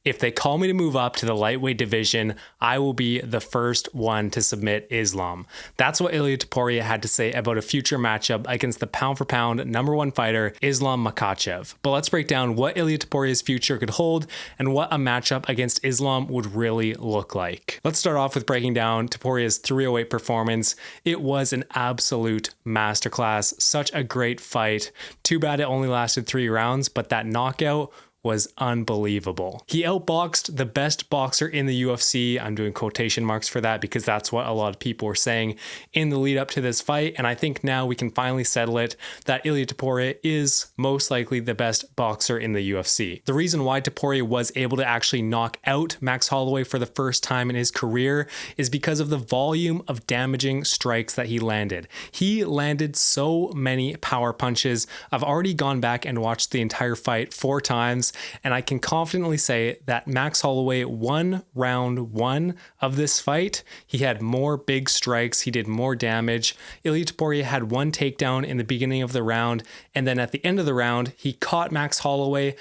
If they call me to move up to the lightweight division, I will be the first one to submit Islam. That's what Ilia Topuria had to say about a future matchup against the pound for pound #1 fighter, Islam Makhachev. But let's break down what Ilia Topuria's future could hold and what a matchup against Islam would really look like. Let's start off with breaking down Topuria's 308 performance. It was an absolute masterclass, such a great fight. Too bad it only lasted 3 rounds, but that knockout was unbelievable. He outboxed the best boxer in the UFC. I'm doing quotation marks for that because that's what a lot of people were saying in the lead up to this fight. And I think now we can finally settle it that Ilia Topuria is most likely the best boxer in the UFC. The reason why Topuria was able to actually knock out Max Holloway for the first time in his career is because of the volume of damaging strikes that he landed. He landed so many power punches. I've already gone back and watched the entire fight 4 times. And I can confidently say that Max Holloway won round 1 of this fight. He had more big strikes. He did more damage. Ilia Topuria had 1 takedown in the beginning of the round. And then at the end of the round, he caught Max Holloway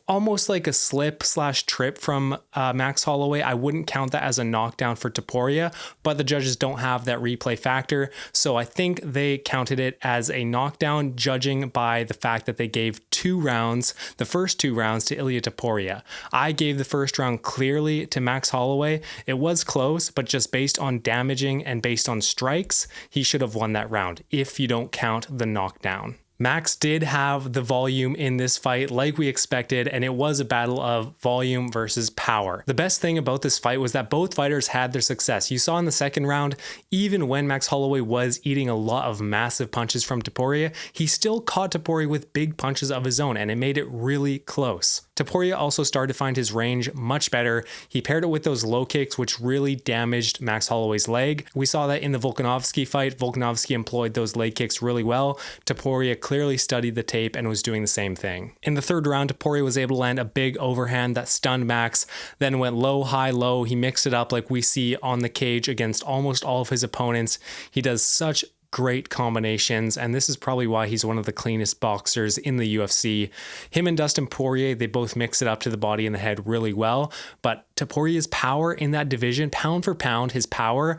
almost like a slip/trip from Max Holloway. I wouldn't count that as a knockdown for Topuria, but the judges don't have that replay factor. So I think they counted it as a knockdown, judging by the fact that they gave 2 rounds, the first 2 rounds to Ilia Topuria. I gave the first round clearly to Max Holloway. It was close, but just based on damaging and based on strikes, he should have won that round if you don't count the knockdown. Max did have the volume in this fight like we expected, and it was a battle of volume versus power. The best thing about this fight was that both fighters had their success. You saw in the second round, even when Max Holloway was eating a lot of massive punches from Topuria, he still caught Topuria with big punches of his own, and it made it really close. Topuria also started to find his range much better. He paired it with those low kicks, which really damaged Max Holloway's leg. We saw that in the Volkanovski fight. Volkanovski employed those leg kicks really well. Topuria clearly studied the tape and was doing the same thing. In the third round, Topuria was able to land a big overhand that stunned Max, then went low, high, low. He mixed it up like we see on the cage against almost all of his opponents. He does such great combinations, and this is probably why he's one of the cleanest boxers in the UFC. Him and Dustin Poirier, they both mix it up to the body and the head really well, but Topuria's power in that division, pound for pound, his power,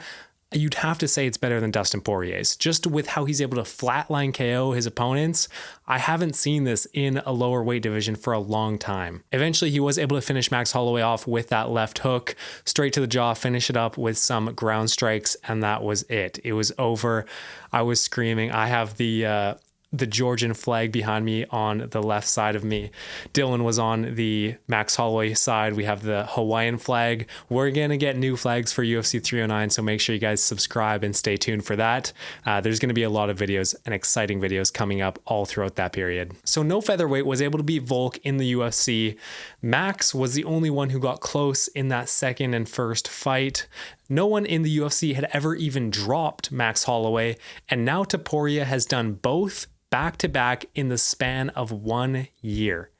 you'd have to say it's better than Dustin Poirier's. Just with how he's able to flatline KO his opponents, I haven't seen this in a lower weight division for a long time. Eventually, he was able to finish Max Holloway off with that left hook, straight to the jaw, finish it up with some ground strikes, and that was it. It was over. I was screaming. I have the Georgian flag behind me on the left side of me. Dylan was on the Max Holloway side. We have the Hawaiian flag. We're going to get new flags for UFC 309, so make sure you guys subscribe and stay tuned for that. There's going to be a lot of videos and exciting videos coming up all throughout that period. So no featherweight was able to beat Volk in the UFC. Max was the only one who got close in that second and first fight. No one in the UFC had ever even dropped Max Holloway, and now Topuria has done both back-to-back in the span of 1 year.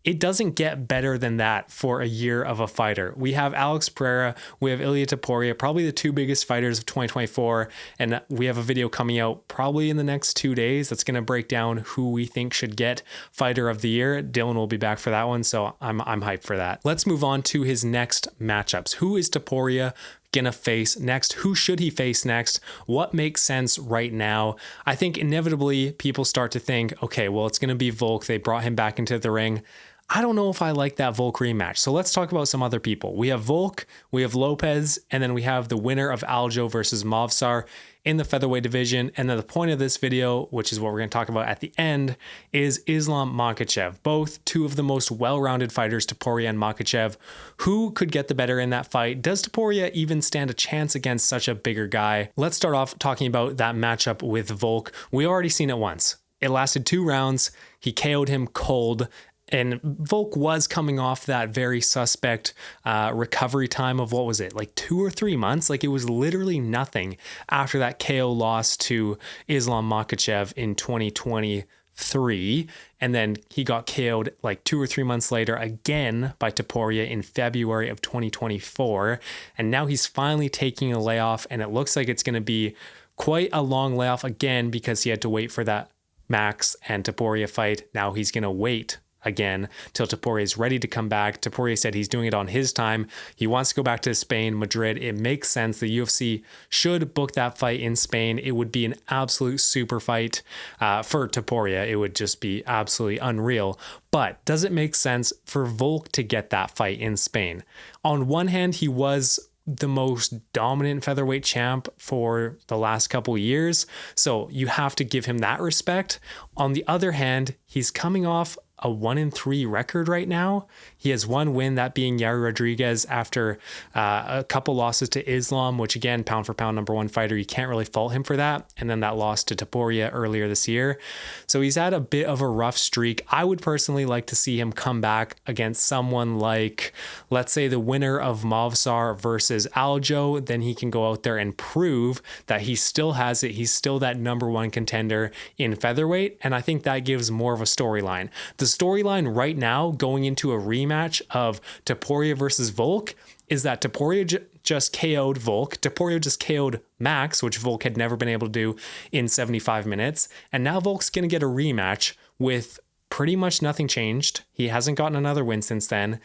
It doesn't get better than that for a year of a fighter. We have Alex Pereira, we have Ilia Topuria, probably the 2 biggest fighters of 2024, and we have a video coming out probably in the next 2 days that's going to break down who we think should get Fighter of the Year. Dylan will be back for that one, so I'm hyped for that. Let's move on to his next matchups. Who is Topuria gonna face next? Who should he face next? What makes sense right now? I think inevitably people start to think, okay, well, it's gonna be Volk. They brought him back into the ring. I don't know if I like that Volk rematch. So let's talk about some other people. We have Volk, we have Lopes, and then we have the winner of Aljo versus Movsar in the featherweight division. And then the point of this video, which is what we're going to talk about at the end, is Islam Makhachev. Both 2 of the most well-rounded fighters, Topuria and Makhachev. Who could get the better in that fight? Does Topuria even stand a chance against such a bigger guy? Let's start off talking about that matchup with Volk. We already seen it once. It lasted 2 rounds. He KO'd him cold. And Volk was coming off that very suspect recovery time of, what was it, like 2 or 3 months? Like, it was literally nothing after that KO loss to Islam Makhachev in 2023. And then he got KO'd like 2 or 3 months later again by Topuria in February of 2024. And now he's finally taking a layoff, and it looks like it's going to be quite a long layoff again because he had to wait for that Max and Topuria fight. Now he's going to wait again till Topuria is ready to come back. Topuria said he's doing it on his time. He wants to go back to Spain, Madrid. It makes sense. The UFC should book that fight in Spain. It would be an absolute super fight for Topuria. It would just be absolutely unreal. But does it make sense for Volk to get that fight in Spain? On one hand, he was the most dominant featherweight champ for the last couple years, so you have to give him that respect. On the other hand, he's coming off a 1-3 record right now. He has one win, that being Yair Rodriguez, after a couple losses to Islam, which again, pound for pound #1 fighter, you can't really fault him for that. And then that loss to Topuria earlier this year. So he's had a bit of a rough streak. I would personally like to see him come back against someone like, let's say, the winner of Movsar versus Aljo. Then he can go out there and prove that he still has it. He's still that #1 contender in featherweight. And I think that gives more of a storyline. The storyline right now going into a rematch of Topuria versus Volk is that Topuria just KO'd Volk. Topuria just KO'd Max, which Volk had never been able to do in 75 minutes. And now Volk's going to get a rematch with pretty much nothing changed. He hasn't gotten another win since then.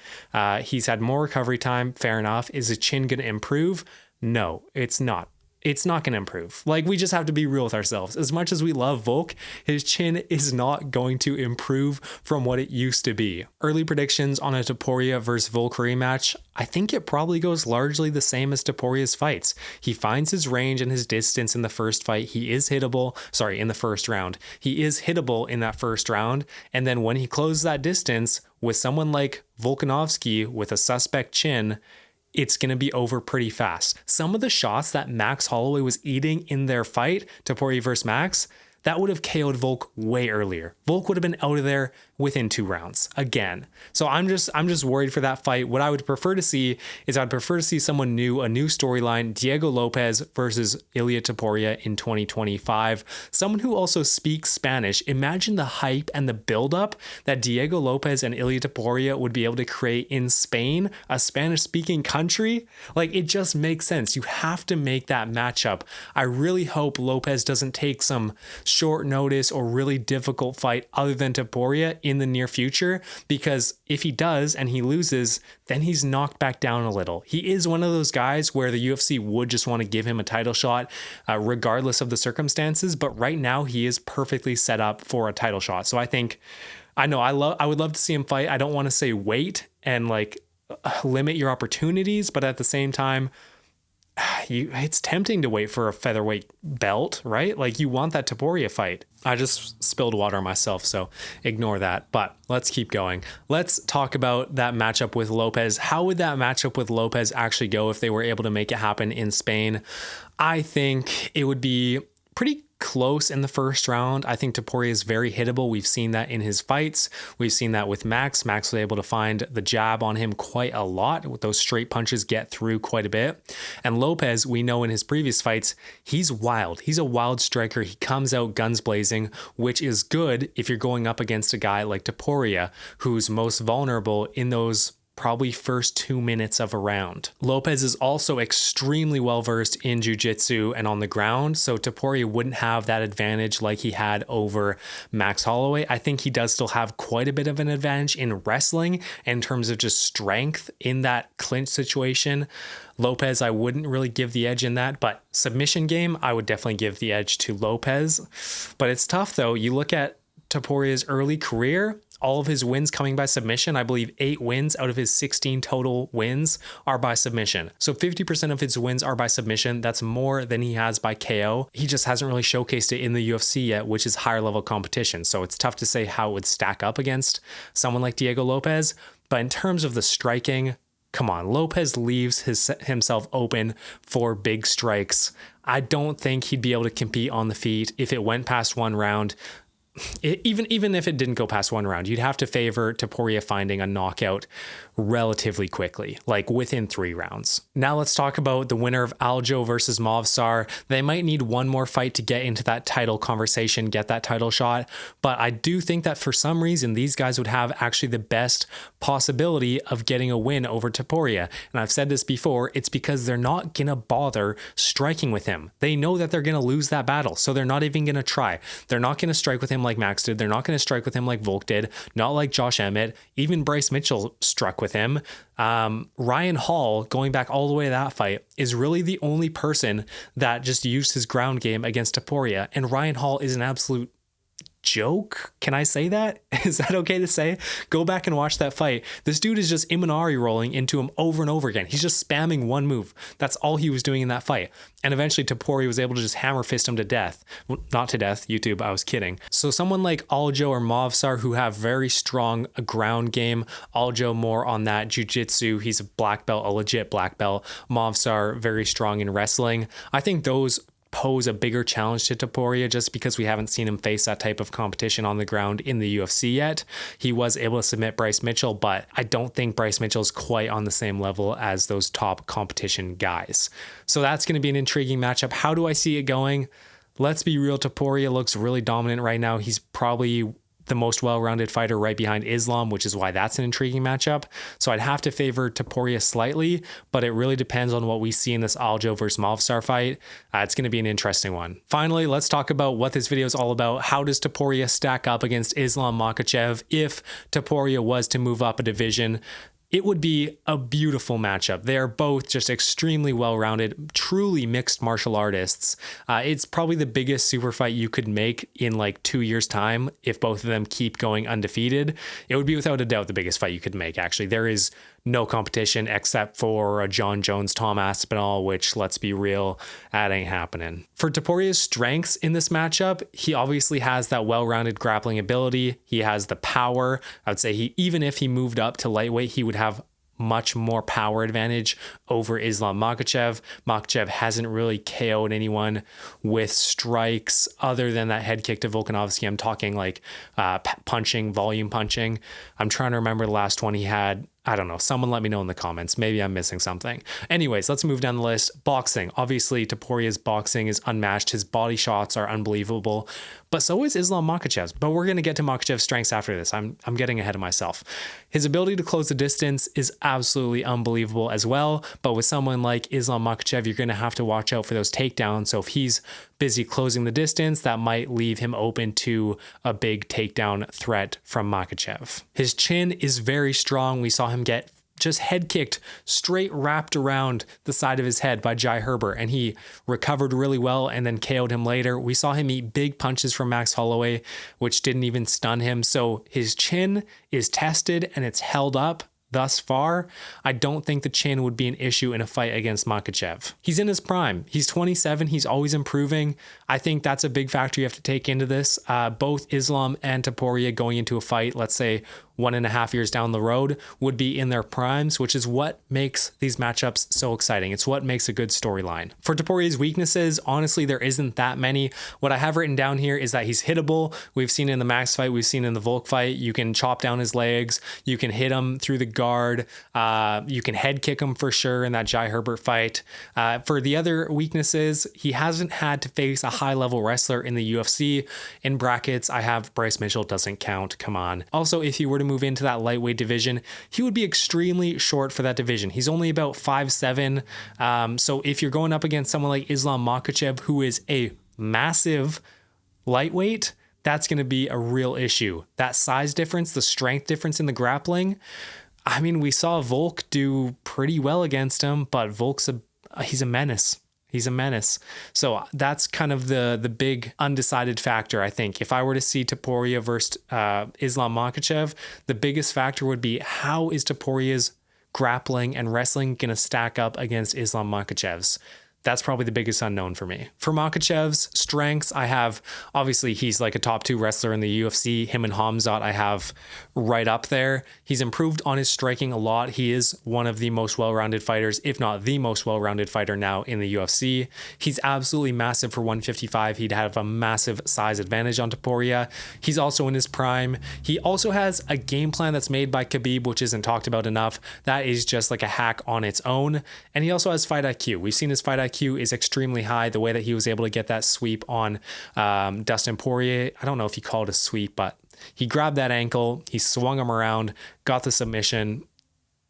He's had more recovery time. Fair enough. Is his chin going to improve? No, it's not. It's not going to improve. Like, we just have to be real with ourselves. As much as we love Volk, his chin is not going to improve from what it used to be. Early predictions on a Topuria versus Volk rematch, I think it probably goes largely the same as Topuria's fights. He finds his range and his distance in the first fight. He is hittable, in the first round. He is hittable in that first round. And then when he closes that distance with someone like Volkanovski with a suspect chin, it's going to be over pretty fast. Some of the shots that Max Holloway was eating in their fight, Topuria versus Max, that would have KO'd Volk way earlier. Volk would have been out of there within 2 rounds again. So I'm just worried for that fight. What I would prefer to see is I'd prefer to see someone new, a new storyline, Diego Lopes versus Ilia Topuria in 2025. Someone who also speaks Spanish. Imagine the hype and the buildup that Diego Lopes and Ilia Topuria would be able to create in Spain, a Spanish-speaking country. Like, it just makes sense. You have to make that matchup. I really hope Lopes doesn't take some short notice or really difficult fight other than Topuria in the near future, because if he does and he loses, then he's knocked back down a little. He is one of those guys where the UFC would just want to give him a title shot regardless of the circumstances, but right now he is perfectly set up for a title shot. So I would love to see him fight. I don't want to say wait and limit your opportunities, but at the same time, it's tempting to wait for a featherweight belt, right? Like, you want that Topuria fight. I just spilled water on myself, so ignore that. But let's keep going. Let's talk about that matchup with Lopes. How would that matchup with Lopes actually go if they were able to make it happen in Spain? I think it would be pretty close in the first round. I think Topuria is very hittable. We've seen that in his fights. We've seen that with Max. Max was able to find the jab on him quite a lot. With those straight punches get through quite a bit. And Lopes, we know in his previous fights, he's wild. He's a wild striker. He comes out guns blazing, which is good if you're going up against a guy like Topuria, who's most vulnerable in those probably first 2 minutes of a round. Lopes is also extremely well versed in jiu-jitsu and on the ground, so Topuria wouldn't have that advantage like he had over Max Holloway. I think he does still have quite a bit of an advantage in wrestling in terms of just strength in that clinch situation. Lopes, I wouldn't really give the edge in that, but submission game, I would definitely give the edge to Lopes. But it's tough though. You look at Topuria's early career, all of his wins coming by submission. I believe 8 wins out of his 16 total wins are by submission. So 50% of his wins are by submission. That's more than he has by KO. He just hasn't really showcased it in the UFC yet, which is higher level competition. So it's tough to say how it would stack up against someone like Diego Lopes. But in terms of the striking, come on, Lopes leaves himself open for big strikes. I don't think he'd be able to compete on the feet if it went past 1 round. Even if it didn't go past 1 round, you'd have to favor Topuria finding a knockout relatively quickly, like within 3 rounds. Now let's talk about the winner of Aljo versus Movsar. They might need one more fight to get into that title conversation, get that title shot, but I do think that for some reason these guys would have actually the best possibility of getting a win over Topuria. And I've said this before, it's because they're not gonna bother striking with him. They know that they're gonna lose that battle, so they're not even gonna try. They're not gonna strike with him like Max did. They're not gonna strike with him like Volk did, not like Josh Emmett. Even Bryce Mitchell struck with him. Ryan Hall, going back all the way to that fight, is really the only person that just used his ground game against Topuria. And Ryan Hall is an absolute joke. Can I say that? Is that okay to say? Go back and watch that fight. This dude is just Imanari rolling into him over and over again. He's just spamming one move. That's all he was doing in that fight. And eventually Topuria was able to just hammer fist him to death. Well, not to death, YouTube, I was kidding. So someone like Aljo or Movsar who have very strong ground game. Aljo more on that jiu-jitsu. He's a black belt, a legit black belt. Movsar very strong in wrestling. I think those pose a bigger challenge to Topuria just because we haven't seen him face that type of competition on the ground in the UFC yet. He was able to submit Bryce Mitchell, but I don't think Bryce Mitchell's quite on the same level as those top competition guys. So that's going to be an intriguing matchup. How do I see it going? Let's be real, Topuria looks really dominant right now. He's probably the most well-rounded fighter right behind Islam, which is why that's an intriguing matchup. So I'd have to favor Topuria slightly, but it really depends on what we see in this Aljo versus Movsar fight. It's going to be an interesting one. Finally, let's talk about what this video is all about. How does Topuria stack up against Islam Makhachev if Topuria was to move up a division? It would be a beautiful matchup. They are both just extremely well-rounded, truly mixed martial artists. It's probably the biggest super fight you could make in like 2 years' time if both of them keep going undefeated. It would be without a doubt the biggest fight you could make, actually. There is no competition except for a John Jones, Tom Aspinall, which, let's be real, that ain't happening. For Topuria's strengths in this matchup, he obviously has that well-rounded grappling ability. He has the power. I would say even if he moved up to lightweight, he would have much more power advantage over Islam Makhachev. Makhachev hasn't really KO'd anyone with strikes other than that head kick to Volkanovski. I'm talking like punching, volume punching. I'm trying to remember the last one he had. I don't know. Someone let me know in the comments. Maybe I'm missing something. Anyways, let's move down the list. Boxing. Obviously, Topuria's boxing is unmatched. His body shots are unbelievable. But so is Islam Makhachev's. But we're going to get to Makhachev's strengths after this. I'm getting ahead of myself. His ability to close the distance is absolutely unbelievable as well. But with someone like Islam Makhachev, you're going to have to watch out for those takedowns. So if he's busy closing the distance, that might leave him open to a big takedown threat from Makhachev. His chin is very strong. We saw him get just head kicked straight wrapped around the side of his head by Jai Herbert, and he recovered really well and then KO'd him later. We saw him eat big punches from Max Holloway, which didn't even stun him. So his chin is tested and it's held up thus far. I don't think the chin would be an issue in a fight against Makhachev. He's in his prime. He's 27. He's always improving. I think that's a big factor you have to take into this. Both Islam and Topuria going into a fight, let's say 1.5 years down the road, would be in their primes, which is what makes these matchups so exciting. It's what makes a good storyline. For Topuria's weaknesses, honestly, there isn't that many. What I have written down here is that he's hittable. We've seen in the Max fight, we've seen in the Volk fight, you can chop down his legs, you can hit him through the guard, you can head kick him for sure in that Jai Herbert fight. For the other weaknesses, he hasn't had to face a high-level wrestler in the UFC. In brackets, I have Bryce Mitchell, doesn't count, come on. Also, if he were to move into that lightweight division, he would be extremely short for that division. He's only about 5'7". So if you're going up against someone like Islam Makhachev, who is a massive lightweight, that's going to be a real issue. That size difference, the strength difference in the grappling. I mean, we saw Volk do pretty well against him, but he's a menace. He's a menace. So that's kind of the big undecided factor, I think. If I were to see Topuria versus Islam Makhachev, the biggest factor would be how is Topuria's grappling and wrestling going to stack up against Islam Makhachev's? That's probably the biggest unknown for me. For Makhachev's strengths, I have, obviously he's like a top 2 wrestler in the UFC. Him and Hamzat I have right up there. He's improved on his striking a lot. He is one of the most well-rounded fighters, if not the most well-rounded fighter now in the UFC. He's absolutely massive for 155. He'd have a massive size advantage on Topuria. He's also in his prime. He also has a game plan that's made by Khabib, which isn't talked about enough. That is just like a hack on its own. And he also has fight IQ. We've seen his fight IQ is extremely high. The way that he was able to get that sweep on Dustin Poirier, I don't know if he called it a sweep, but he grabbed that ankle, he swung him around, got the submission.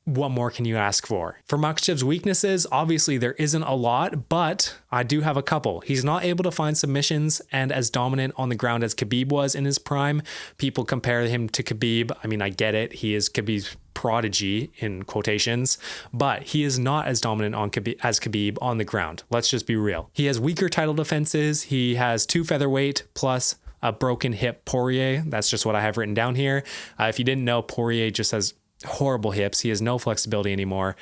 What more can you ask for? For Makhachev's weaknesses, obviously there isn't a lot, but I do have a couple. He's not able to find submissions and as dominant on the ground as Khabib was in his prime. People compare him to Khabib. I mean, I get it. He is Khabib's prodigy in quotations, but he is not as dominant as Khabib on the ground. Let's just be real. He has weaker title defenses. He has 2 featherweight plus a broken hip Poirier. That's just what I have written down here. If you didn't know, Poirier just has horrible hips. He has no flexibility anymore,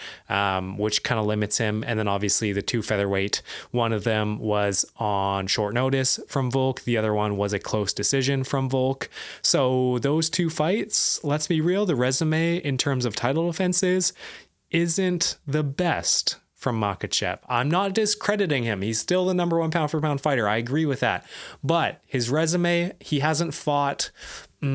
which kind of limits him. And then obviously the 2 featherweight, one of them was on short notice from Volk. The other one was a close decision from Volk. So those 2 fights, let's be real, the resume in terms of title defenses isn't the best from Makhachev. I'm not discrediting him. He's still the number 1 pound for pound fighter. I agree with that. But his resume, he hasn't fought a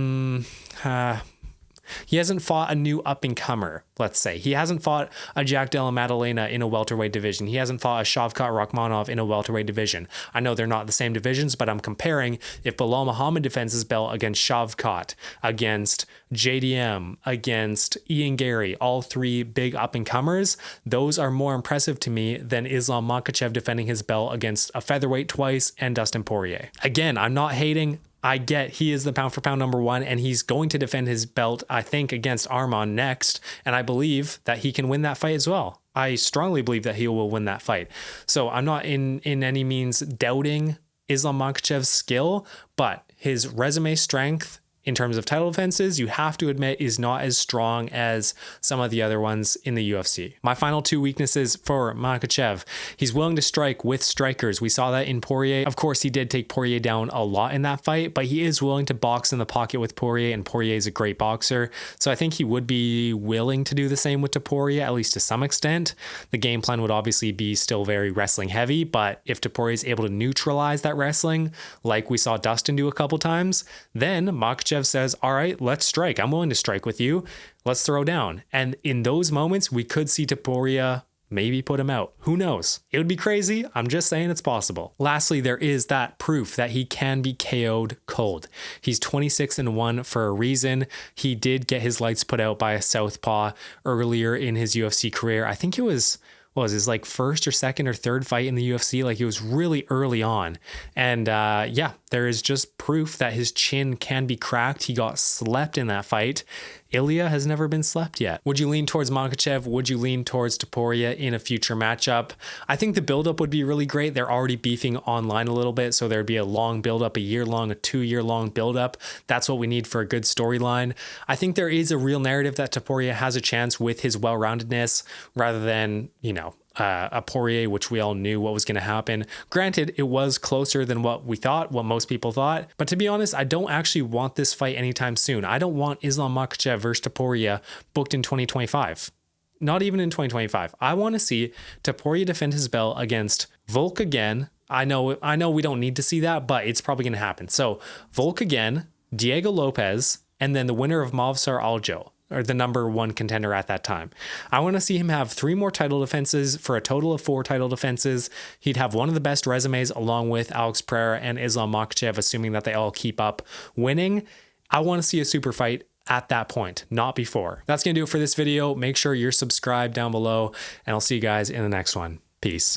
new up-and-comer, let's say. He hasn't fought a Jack Della Maddalena in a welterweight division. He hasn't fought a Shavkat Rakhmonov in a welterweight division. I know they're not the same divisions, but I'm comparing if Bilal Muhammad defends his belt against Shavkat, against JDM, against Ian Gary, all 3 big up-and-comers, those are more impressive to me than Islam Makhachev defending his belt against a featherweight twice and Dustin Poirier. Again, I'm not hating. I get he is the pound for pound number 1 and he's going to defend his belt, I think, against Arman next. And I believe that he can win that fight as well. I strongly believe that he will win that fight. So I'm not in any means doubting Islam Makhachev's skill, but his resume strength in terms of title defenses, you have to admit is not as strong as some of the other ones in the UFC. My final 2 weaknesses for Makhachev. He's willing to strike with strikers. We saw that in Poirier. Of course, he did take Poirier down a lot in that fight, but he is willing to box in the pocket with Poirier, and Poirier is a great boxer. So I think he would be willing to do the same with Topuria, at least to some extent. The game plan would obviously be still very wrestling heavy, but if Topuria is able to neutralize that wrestling, like we saw Dustin do a couple times, then Makhachev says, all right, let's strike. I'm willing to strike with you. Let's throw down. And in those moments, we could see Topuria maybe put him out. Who knows? It would be crazy. I'm just saying it's possible. Lastly, there is that proof that he can be KO'd cold. He's 26-1 for a reason. He did get his lights put out by a southpaw earlier in his UFC career. I think it was his like first or second or third fight in the UFC. Like, it was really early on. And yeah, there is just proof that his chin can be cracked. He got slept in that fight. Ilia has never been slept yet. Would you lean towards Makhachev? Would you lean towards Topuria in a future matchup? I think the buildup would be really great. They're already beefing online a little bit, so there'd be a long buildup, a year-long, a 2-year-long buildup. That's what we need for a good storyline. I think there is a real narrative that Topuria has a chance with his well-roundedness rather than, you know, a Poirier, which we all knew what was going to happen. Granted, it was closer than what we thought, what most people thought. But to be honest, I don't actually want this fight anytime soon. I don't want Islam Makhachev versus Topuria booked in 2025. Not even in 2025. I want to see Topuria defend his belt against Volk again. I know we don't need to see that, but it's probably going to happen. So Volk again, Diego Lopes, and then the winner of Movsar Aljo, or the number 1 contender at that time. I want to see him have 3 more title defenses for a total of 4 title defenses. He'd have one of the best resumes along with Alex Pereira and Islam Makhachev, assuming that they all keep up winning. I want to see a super fight at that point, not before. That's going to do it for this video. Make sure you're subscribed down below, and I'll see you guys in the next one. Peace.